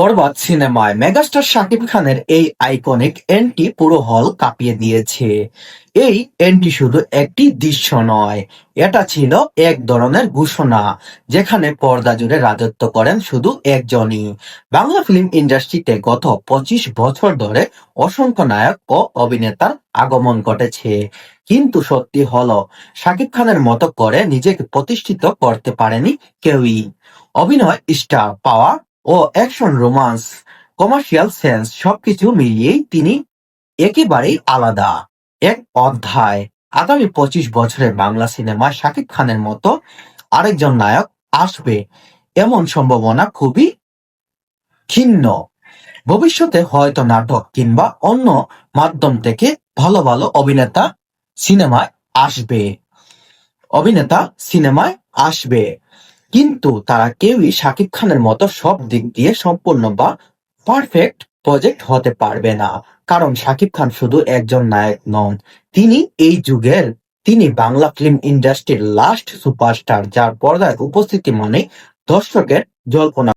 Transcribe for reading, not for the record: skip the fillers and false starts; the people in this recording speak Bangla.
বরবাদ সিনেমায় মেগাস্টার শাকিব খানের এই আইকনিক এন্ট্রি পুরো হল কাঁপিয়ে দিয়েছে। এই এন্ট্রি শুধু একটি দৃশ্য নয়, এটা ছিল এক ধরনের ঘোষণা, যেখানে পর্দা জুড়ে রাজত্ব করেন শুধু একজনই। বাংলা ফিল্ম ইন্ডাস্ট্রিতে গত 25 বছর ধরে অসংখ্য নায়ক ও অভিনেতার আগমন ঘটেছে, কিন্তু সত্যি হলো শাকিব খানের মতো করে নিজেকে প্রতিষ্ঠিত করতে পারেনি কেউই। অভিনয়, স্টার পাওয়া ও অ্যাকশন, রোমান্স, কমার্শিয়াল সেন্স সবকিছু মিলিয়েই তিনি একেবারেই আলাদা এক অধ্যায়। আগামী 25 বছরে বাংলা সিনেমায় শাকিব খানের মতো আরেকজন নায়ক আসবে এমন সম্ভাবনা খুবই ক্ষীণ। ভবিষ্যতে হয়তো নাটক কিংবা অন্য মাধ্যম থেকে ভালো ভালো সিনেমায় আসবে অভিনেতা সিনেমায় আসবে, কিন্তু তারা কেউই শাকিব খানের মতো সব দিক দিয়ে সম্পূর্ণ বা পারফেক্ট প্রজেক্ট হতে পারবে না। কারণ শাকিব খান শুধু একজন নায়ক নন, তিনি এই যুগের, তিনি বাংলা ফিল্ম ইন্ডাস্ট্রির লাস্ট সুপারস্টার, যার পর্দায় উপস্থিতি মানে দর্শকের জল্পনা।